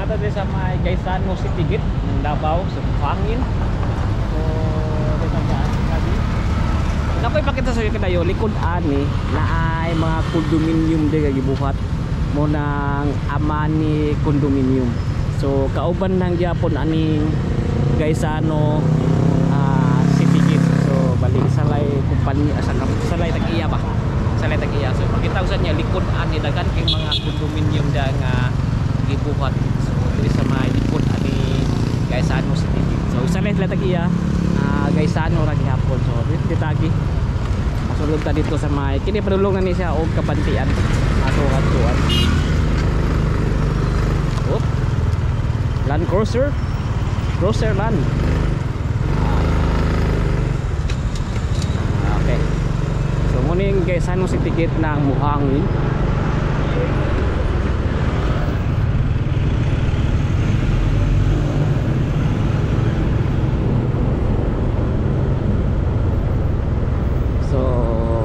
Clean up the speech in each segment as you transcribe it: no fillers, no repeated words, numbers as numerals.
Nata din sa may Gaisano City Gate ng Davao sa Pangin. So dito dyan kami. Nakoy pakita sa iyo kadayo likod ani na ay mga condominium di gibuhat mo ng Amani condominium. So kauban ng Japon aning Gaisano City Gate. So bali salay kumpanya sa salay tag-iya ba. Salay tag-iya. So pakita ko sa inyo likod ani dagan kay mga condominium da nga gibuhat. So diri sa may likod ani Gaisano City Gate. So salay tag-iya Gaisano ra gihapon. So dito tagi masulod ta dito sa may kini padulong na ni siya og kabantian ato-atuan. Oh, Land Cruiser Land. Okay, so muning Gaisano City Gate ng Muhangin.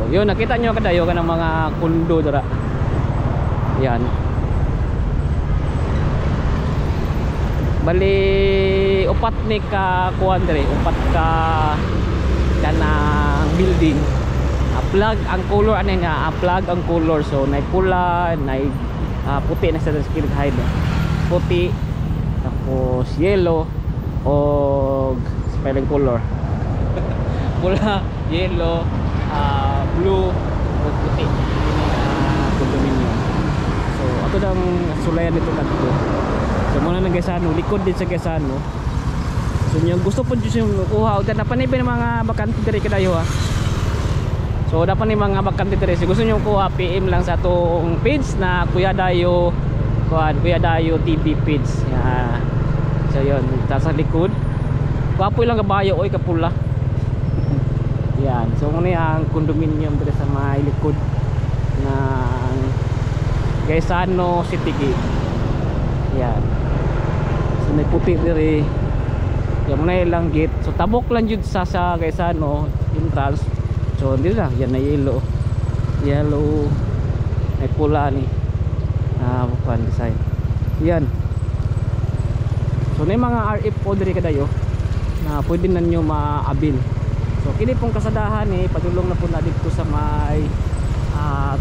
Yun, nakita nyo kadayo ka ng mga kundo dara. Yan. Bali upat ni ka kuan dire, upat ka kanang building. Plug ang color ani nga, plug ang color. So nay pula, nay puti na sa skill hide. Puti tapos yellow o spelling color. Pula, yellow, blue o puti condominium. So ato dang sulayan dito kadto. So muna nang Gaisano, likod din sa Gaisano. So nyo gusto po dyan yung kuha na panay ng mga bakante diri kadayo ha. So dapat ni mga bakante diri so, gusto nyo kuha PM lang sa atong page na Kuya Dayo TV page. Yeah. So yun, sa likod. Kapoy lang kabayo oy kapula. Yan, so muna ang condominium dito sa may likod ng Gaisano City Gate. Yan. So may puti diri. Yan muna ilang gate. So tabok lang jud sa Gaisano entrance. So hindi lang, yan na yellow. Yellow. May pula ni. Bukan design. Yan. So may mga RFO diri kadayo na pwede na nyo maabil. So kini pong kasadahan padulong na po na dito sa may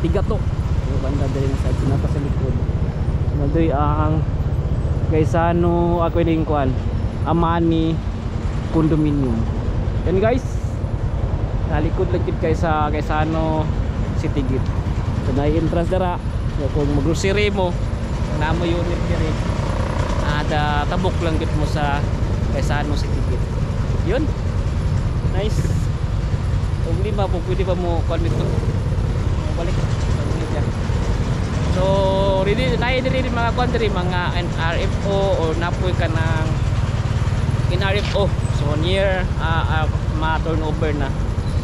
Tigato. So banda diri sa sinata sa likod. Nadoy ang Gaisano ako ding kuan Amani condominium. Yan guys. Nalikod lang kay sa Gaisano City Gate. So na entrance dara. So kung mag-grocery mo na mo unit diri. Tabok lang gid mo sa Gaisano City Gate. Yun. Nice. Kung di ba po pwede pa mo kuan dito. Balik. So, ready diri mga kuan diri mga NRFO or napoy ka ng NRFO. So near ma-turnover na.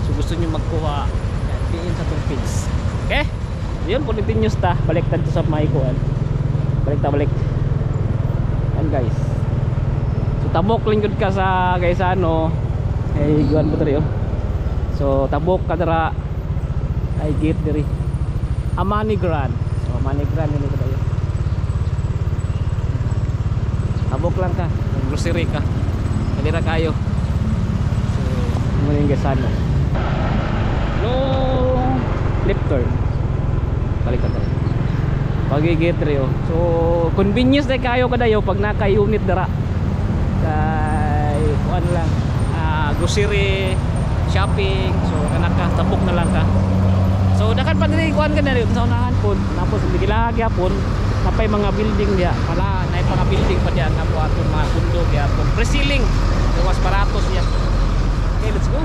So gusto niyo magkuha diin sa tong page. Okay? Yun, continuous ta. Balik ta sa may kuan. Balik. And guys. So tabok lang gud ka sa Gaisano. Ay guan po diri oh. So tabok ka dira ay gate diri Amani Grand. So Amani Grand ini kadayo. Tabok lang ka, grocery ka. Dira kayo. So muna yung Gaisano. No left turn. Balik ka diri. Pagi-gate diri oh. So convenience day kayo kadayo pag naka-unit dira. Kay kuan lang grocery, shopping, so kanaka tabok na lang ka. So dakan pa diri kuan ka na rin sa unahan po. Tapos bigilahag yapon napay mga building dia. Pala nay mga building pa diyan nga po aton mga kundo dia po. Pre-ceiling. So mas barato siya. Okay, let's go.